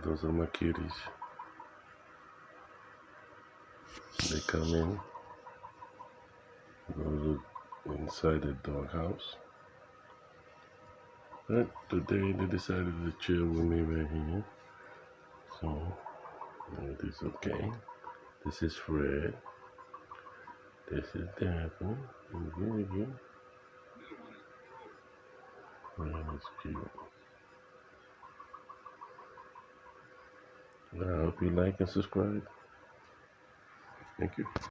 Those are my kitties. They come in, go inside the doghouse. But today they decided to chill with me right here. So, it is okay. This is Fred. This is Daphne. Really good. Man, it's cute. I hope you like and subscribe. Thank you.